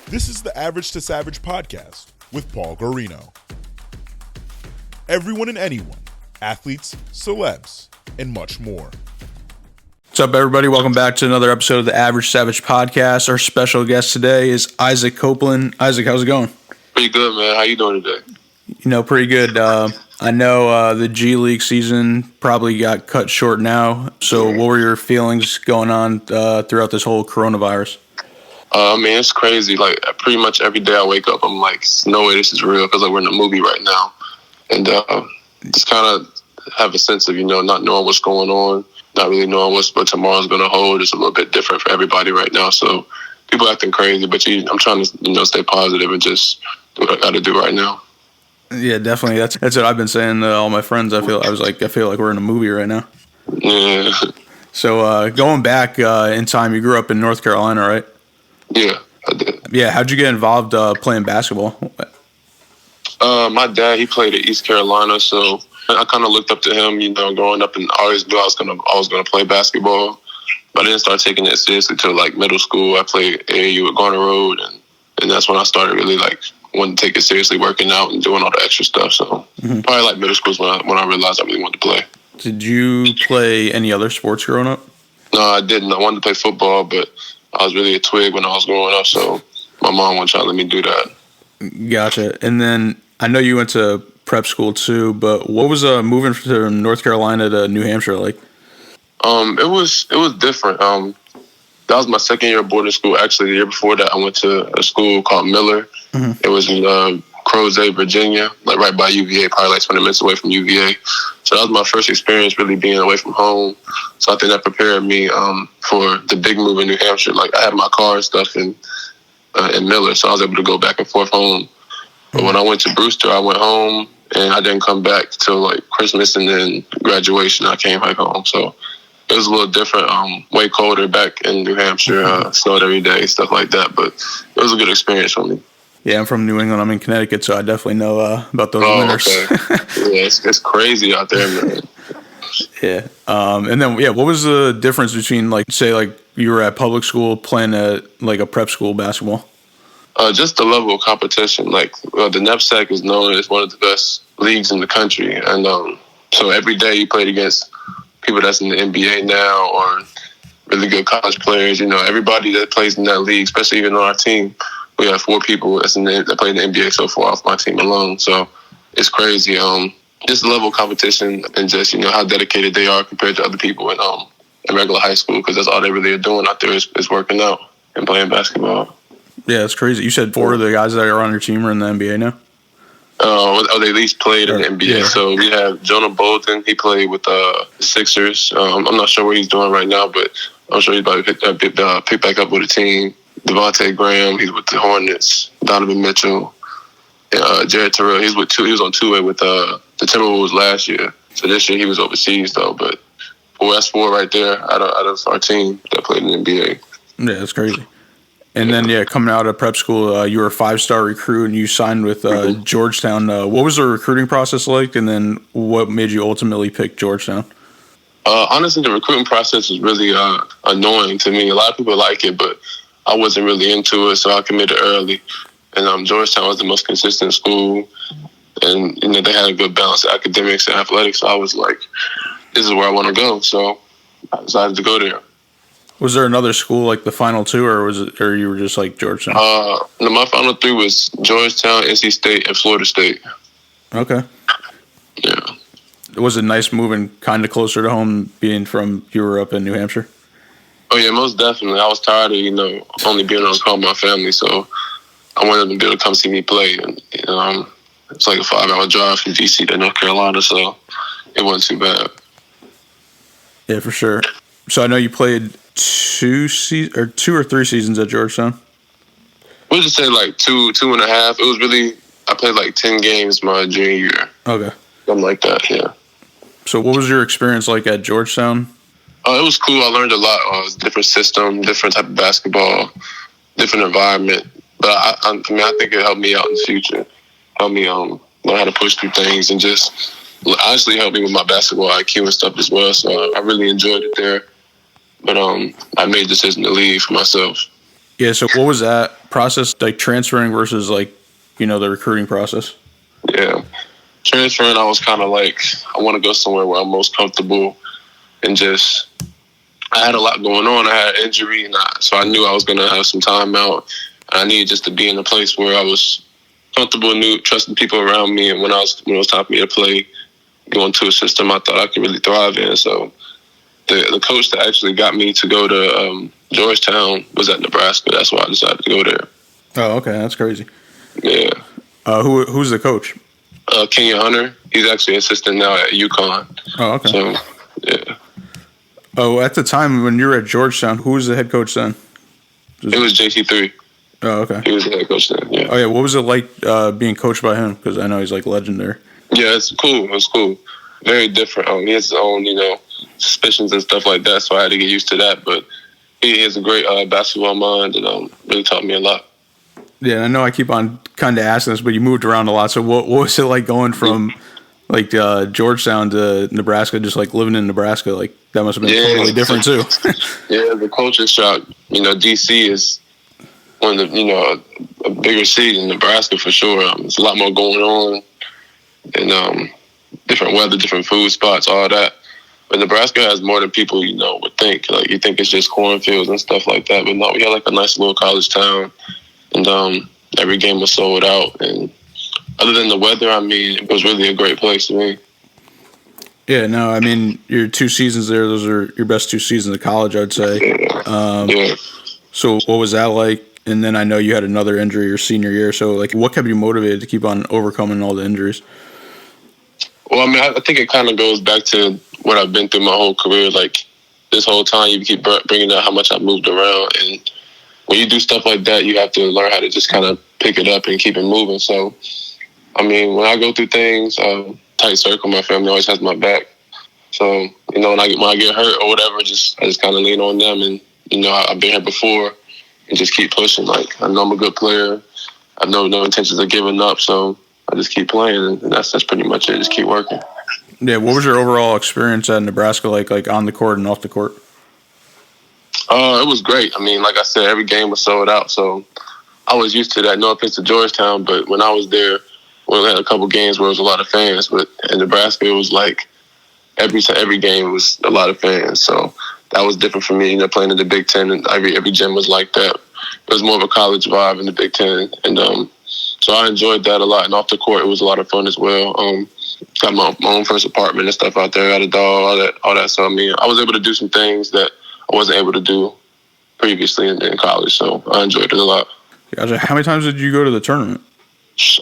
This is the Average to Savage podcast with Paul Guarino. Everyone and anyone, athletes, celebs, and much more. What's up, everybody? Welcome back to another episode of the Average Savage podcast. Our special guest today is Isaac Copeland. Isaac, how's it going? Pretty good, man. How you doing today? Pretty good. I know the G League season probably got cut short now. So what were your feelings going on throughout this whole coronavirus? It's crazy. Like, pretty much every day I wake up, I'm like, no way this is real, because like, we're in a movie right now. And just kind of have a sense of, not knowing what's going on, not really knowing what tomorrow's going to hold. It's a little bit different for everybody right now. So people acting crazy, but I'm trying to, stay positive and just do what I got to do right now. Yeah, definitely. That's what I've been saying to all my friends. I feel like we're in a movie right now. Yeah. So going back in time, you grew up in North Carolina, right? Yeah, I did. Yeah, how'd you get involved playing basketball? My dad, he played at East Carolina, so I kind of looked up to him, growing up, and I always knew I was gonna play basketball. But I didn't start taking it seriously till like middle school. I played AAU at Guarino, and that's when I started really like wanting to take it seriously, working out and doing all the extra stuff. So probably like middle school is when I realized I really wanted to play. Did you play any other sports growing up? No, I didn't. I wanted to play football, but I was really a twig when I was growing up, so my mom wasn't trying to let me do that. Gotcha. And then I know you went to prep school too, but what was moving from North Carolina to New Hampshire like? It was different. That was my second year of boarding school. Actually, the year before that, I went to a school called Miller. Mm-hmm. It was in Crozet, Virginia, like right by UVA, probably like 20 minutes away from UVA. So that was my first experience really being away from home. So I think that prepared me for the big move in New Hampshire. Like, I had my car and stuff in Miller, so I was able to go back and forth home. But when I went to Brewster, I went home, and I didn't come back till like Christmas and then graduation. I came back home. So it was a little different, way colder back in New Hampshire, snowed every day, stuff like that. But it was a good experience for me. Yeah, I'm from New England. I'm in Connecticut, so I definitely know about those winters. Okay. Yeah, it's crazy out there, man. Yeah. And then, what was the difference between, like, say, like, you were at public school playing at, like, a prep school basketball? Just the level of competition. Like, the NEPSAC is known as one of the best leagues in the country. And so every day you played against people that's in the NBA now or really good college players. Everybody that plays in that league, especially even on our team, we have 4 people that play in the NBA so far off my team alone. So it's crazy. Just the level of competition and just, how dedicated they are compared to other people in regular high school, because that's all they really are doing out there is working out and playing basketball. Yeah, it's crazy. You said 4 of the guys that are on your team are in the NBA now? They at least played in the NBA. Yeah. So we have Jonah Bolden. He played with the Sixers. I'm not sure what he's doing right now, but I'm sure he's about to pick back up with the team. Devontae Graham, he's with the Hornets. Donovan Mitchell, Jared Terrell, he was on two-way with the Timberwolves last year. So this year he was overseas though. But that's 4 right there out of our team that played in the NBA. Yeah, that's crazy. And then coming out of prep school, you were a 5-star recruit and you signed with Georgetown. What was the recruiting process like? And then what made you ultimately pick Georgetown? Honestly, the recruiting process was really annoying to me. A lot of people like it, but I wasn't really into it, so I committed early. And Georgetown was the most consistent school, and they had a good balance of academics and athletics. So I was like, this is where I want to go. So I decided to go there. Was there another school like the final 2, or you were just like Georgetown? No, my final 3 was Georgetown, NC State, and Florida State. Okay. Yeah. Was it nice moving kind of closer to home, being from you were up in New Hampshire? Oh, yeah, most definitely. I was tired of, only being on call with my family, so I wanted them to be able to come see me play. And, it's like a 5-hour drive from D.C. to North Carolina, so it wasn't too bad. Yeah, for sure. So I know you played 2 or 3 seasons at Georgetown. We'll just say like 2.5. It was really, I played like 10 games my junior year. Okay. Something like that, yeah. So what was your experience like at Georgetown? It was cool. I learned a lot. It was a different system, different type of basketball, different environment. But I think it helped me out in the future. Helped me learn how to push through things and just honestly helped me with my basketball IQ and stuff as well. So I really enjoyed it there. But I made the decision to leave for myself. Yeah, so what was that process like, transferring versus like, the recruiting process? Yeah. Transferring, I was kind of like, I want to go somewhere where I'm most comfortable, and just, I had a lot going on. I had an injury, so I knew I was going to have some time out. I needed just to be in a place where I was comfortable, trusting people around me, and when it was time for me to play, going to a system I thought I could really thrive in. So the coach that actually got me to go to Georgetown was at Nebraska. That's why I decided to go there. Oh, okay, that's crazy. Yeah. Who's the coach? Kenya Hunter. He's actually assistant now at UConn. Oh, okay. So, yeah. Oh, at the time when you were at Georgetown, who was the head coach then? It was JC3. Oh, okay. He was the head coach then, yeah. Oh, yeah. What was it like being coached by him? Because I know he's like legendary. Yeah, it's cool. It was cool. Very different. He has his own, suspicions and stuff like that, so I had to get used to that. But he has a great basketball mind, and really taught me a lot. Yeah, I know I keep on kind of asking this, but you moved around a lot. So what was it like going from like Georgetown to Nebraska, just like living in Nebraska? Like that must have been totally different too. Yeah, the culture shock. DC is one of the, a bigger city than Nebraska for sure. There's a lot more going on, and different weather, different food spots, all that. But Nebraska has more than people, would think. Like, you think it's just cornfields and stuff like that. But no, we had like a nice little college town. And every game was sold out. And other than the weather, it was really a great place to me. Yeah, no, your 2 seasons there, those are your best 2 seasons of college, I'd say. Yeah. So what was that like? And then I know you had another injury your senior year. So, like, what kept you motivated to keep on overcoming all the injuries? Well, I think it kind of goes back to what I've been through my whole career. Like, this whole time, you keep bringing up how much I've moved around. And when you do stuff like that, you have to learn how to just kind of pick it up and keep it moving. So, when I go through things, tight circle, my family always has my back. So, when I get hurt or whatever, I just kind of lean on them. And, I've been here before, and just keep pushing. Like, I know I'm a good player. I have no intentions of giving up. So I just keep playing, and that's pretty much it. Just keep working. Yeah, what was your overall experience at Nebraska like on the court and off the court? It was great. Like I said, every game was sold out, so I was used to that. No offense to Georgetown, but when I was there, we had a couple games where there was a lot of fans. But in Nebraska, it was like every game was a lot of fans. So that was different for me. Playing in the Big Ten, and every gym was like that. It was more of a college vibe in the Big Ten, and so I enjoyed that a lot. And off the court, it was a lot of fun as well. Got my own first apartment and stuff out there. Got a dog, all that. So I was able to do some things that I wasn't able to do previously in college. So I enjoyed it a lot. Gotcha. How many times did you go to the tournament?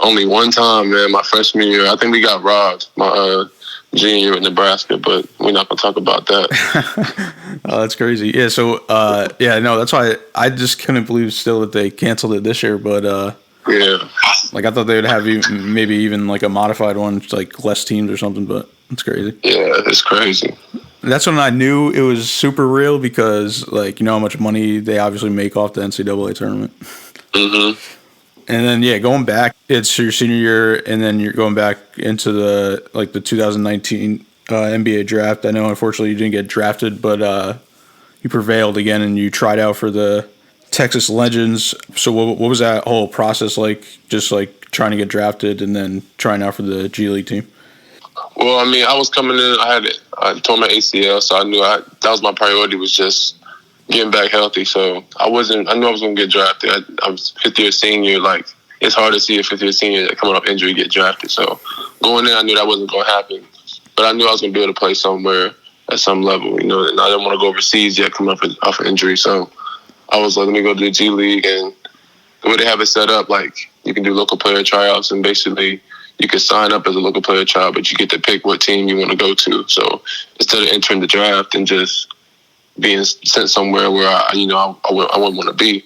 Only one time, man. My freshman year. I think we got robbed my junior year at Nebraska, but we're not gonna talk about that. Oh, that's crazy. Yeah. So that's why I just couldn't believe still that they canceled it this year, but. Yeah. Like, I thought they would have maybe even like a modified one, like less teams or something, but it's crazy. Yeah, it's crazy. That's when I knew it was super real because, like, how much money they obviously make off the NCAA tournament. Mm-hmm. And then, going back, it's your senior year, and then you're going back into the 2019 NBA draft. I know, unfortunately, you didn't get drafted, but you prevailed again, and you tried out for the Texas Legends. So what was that whole process like, just like trying to get drafted and then trying out for the G League team? Well, I was coming in, I tore my ACL, so I knew that was my priority, was just getting back healthy. So I knew I was going to get drafted. I was fifth year senior. Like, it's hard to see a fifth year senior coming off injury get drafted. So going in, I knew that wasn't going to happen, but I knew I was going to be able to play somewhere at some level, and I didn't want to go overseas yet coming off an injury. So I was like, let me go to the G League, and the way they have it set up, like, you can do local player tryouts, and basically you can sign up as a local player tryout, but you get to pick what team you want to go to. So instead of entering the draft and just being sent somewhere where I wouldn't want to be,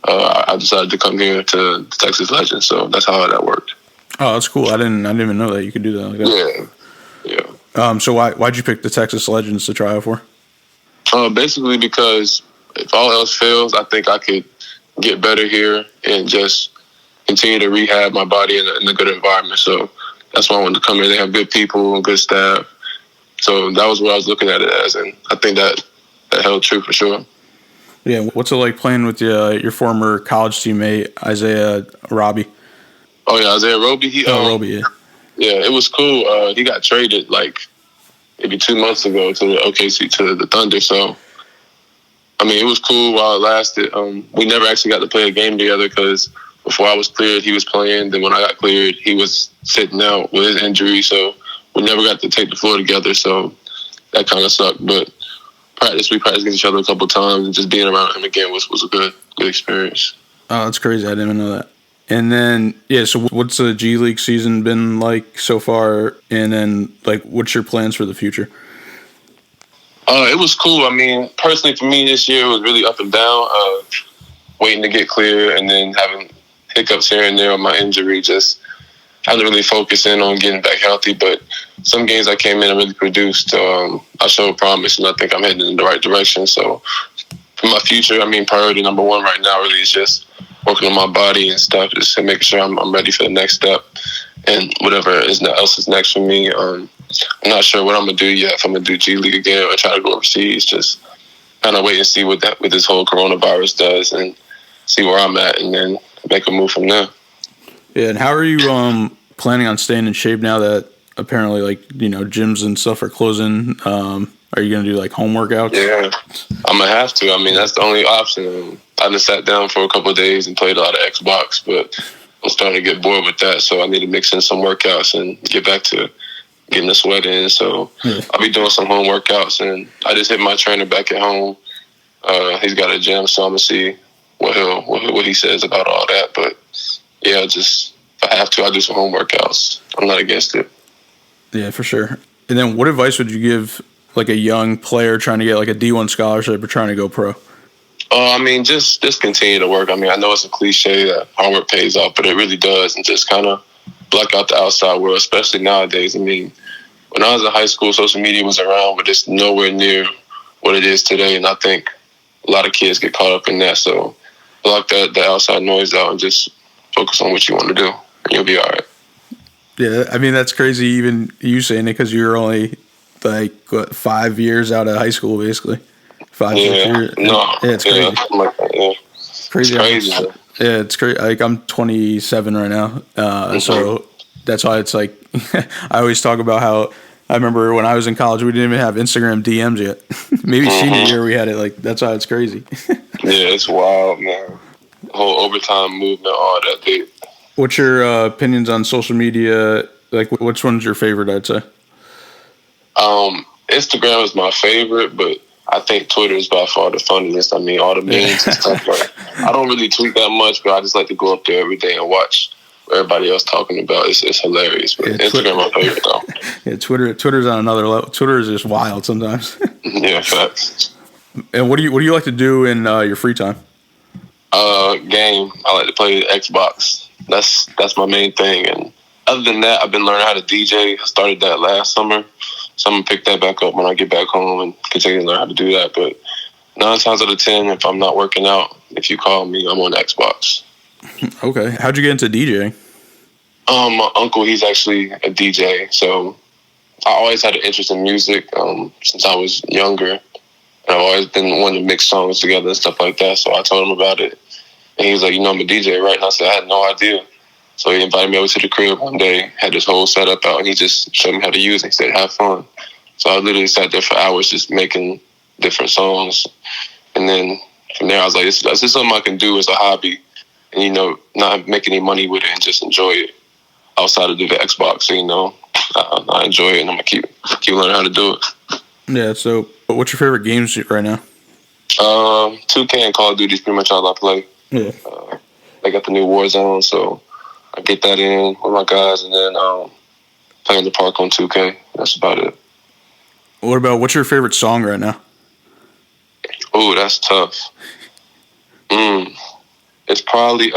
I decided to come here to the Texas Legends. So that's how that worked. Oh, that's cool. I didn't even know that you could do that like that. Yeah. So why'd you pick the Texas Legends to try out for? Basically because if all else fails, I think I could get better here and just continue to rehab my body in a good environment. So that's why I wanted to come here. They have good people and good staff. So that was what I was looking at it as, and I think that held true for sure. Yeah, what's it like playing with your former college teammate Isaiah Roby? Oh yeah, Isaiah Roby. Roby, yeah. Yeah, it was cool. He got traded like maybe 2 months ago to the OKC to the Thunder. So I mean, it was cool while it lasted. We never actually got to play a game together because before I was cleared, he was playing. Then when I got cleared, he was sitting out with his injury. So we never got to take the floor together. So that kind of sucked. But we practiced against each other a couple of times, and just being around him again was a good experience. Oh, that's crazy. I didn't even know that. And then, so what's the G League season been like so far? And then, like, what's your plans for the future? It was cool. I mean, personally for me this year, it was really up and down. Waiting to get clear and then having hiccups here and there on my injury, just having to really focus in on getting back healthy. But some games I came in and really produced. I showed promise, and I think I'm heading in the right direction. So for my future, I mean, priority number one right now really is just working on my body and stuff, just to make sure I'm ready for the next step and whatever else is next for me. I'm not sure what I'm going to do yet, if I'm going to do G League again or try to go overseas. Just kind of wait and see what this whole coronavirus does and see where I'm at and then make a move from there. Yeah, and how are you planning on staying in shape now that apparently, like, gyms and stuff are closing? Are you going to do, like, home workouts? Yeah, I'm going to have to. I mean, that's the only option. I just sat down for a couple of days and played a lot of Xbox, but I'm starting to get bored with that, so I need to mix in some workouts and get back to getting the sweat in. So I'll be doing some home workouts, and I just hit my trainer back at home. He's got a gym, so I'm going to see what he says about all that. But, yeah, just if I have to, I'll do some home workouts. I'm not against it. Yeah, for sure. And then what advice would you give, like, a young player trying to get, like, a D1 scholarship or trying to go pro? I mean, just continue to work. I mean, I know it's a cliche that hard work pays off, but it really does. And just kind of block out the outside world, especially nowadays. I mean, when I was in high school, social media was around, but it's nowhere near what it is today. And I think a lot of kids get caught up in that. So block the outside noise out and just focus on what you want to do, and you'll be all right. Yeah, I mean, that's crazy even you saying it because you're only, like, 5 years out of high school, basically. 5 years. No. Yeah, it's crazy. Yeah. Crazy. It's crazy. Yeah, it's crazy. Like, I'm 27 right now, so that's why it's like I always talk about how I remember when I was in college, we didn't even have Instagram DMs yet. Maybe senior year we had it. Like, that's why it's crazy. Yeah, it's wild, man. The whole overtime movement, all that. Dude. What's your opinions on social media? Like, which one's your favorite, I'd say? Instagram is my favorite, but I think Twitter is by far the funniest. I mean, all the memes and stuff. Like, I don't really tweet that much, but I just like to go up there every day and watch what everybody else talking about. It's hilarious. But Instagram, my favorite, though. Yeah, Twitter's on another level. Twitter is just wild sometimes. Yeah, facts. And what do you like to do in your free time? Game. I like to play Xbox. That's my main thing. And other than that, I've been learning how to DJ. I started that last summer. So I'm going to pick that back up when I get back home and continue to learn how to do that. But 9 times out of 10, if I'm not working out, if you call me, I'm on Xbox. Okay. How'd you get into DJing? My uncle, he's actually a DJ. So I always had an interest in music since I was younger. And I've always been wanting to mix songs together and stuff like that. So I told him about it. And he was like, I'm a DJ, right? And I said, I had no idea. So he invited me over to the crib one day, had this whole setup out, and he just showed me how to use it. He said, have fun. So I literally sat there for hours just making different songs. And then from there, I was like, this is something I can do as a hobby and, not make any money with it and just enjoy it outside of the Xbox. So, I enjoy it, and I'm going to keep learning how to do it. Yeah, so what's your favorite games right now? 2K and Call of Duty is pretty much all I play. Yeah. I got the new Warzone, so I get that in with my guys, and then play in the park on 2K. That's about it. What's your favorite song right now? Oh, that's tough. It's probably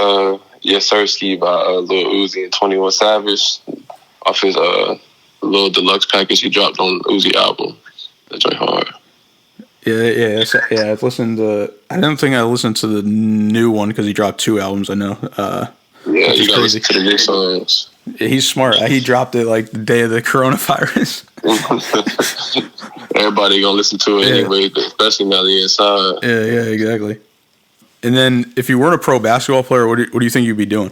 Yes Sirski by Lil Uzi and 21 Savage off his little deluxe package he dropped on the Uzi album. That's very hard. Yeah. I've listened to. I don't think I listened to the new one because he dropped 2 albums. I know. Yeah, you gotta listen to the new songs. He's smart. He dropped it like the day of the coronavirus. everybody gonna listen to it anyway, especially now they're inside. Yeah, exactly. And then, if you weren't a pro basketball player, what do you think you'd be doing?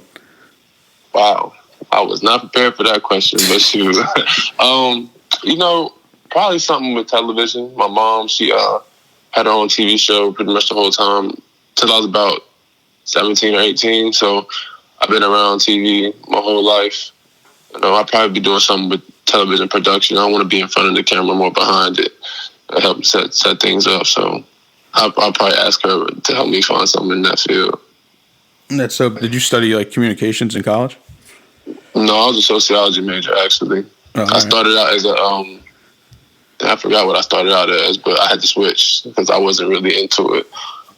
Wow, I was not prepared for that question, but shoot, probably something with television. My mom, she had her own TV show pretty much the whole time till I was about 17 or 18. So I've been around TV my whole life. I'll probably be doing something with television production. I don't want to be in front of the camera, more behind it, and help set things up. So I'll probably ask her to help me find something in that field. So, did you study like communications in college? No, I was a sociology major actually. I started out as I forgot what I started out as, but I had to switch because I wasn't really into it.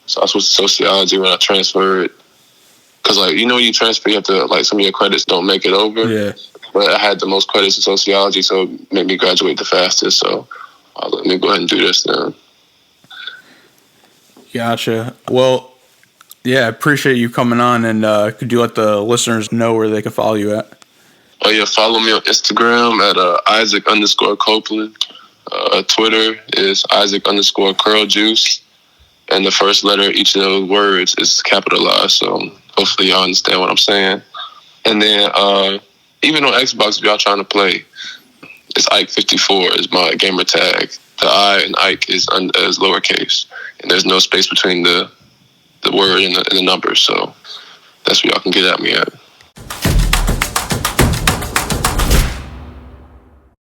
So I switched to sociology when I transferred. Because, you transfer, you have to, some of your credits don't make it over. Yeah. But I had the most credits in sociology, so it made me graduate the fastest. So let me go ahead and do this then. Gotcha. Well, yeah, I appreciate you coming on. And could you let the listeners know where they can follow you at? Oh, yeah, follow me on Instagram at Isaac_Copeland. Twitter is Isaac_Curl Juice. And the first letter of each of those words is capitalized. So hopefully y'all understand what I'm saying. And then even on Xbox, if y'all trying to play, it's Ike54 is my gamer tag. The I in Ike is lowercase. And there's no space between the word and the number. So that's where y'all can get at me at.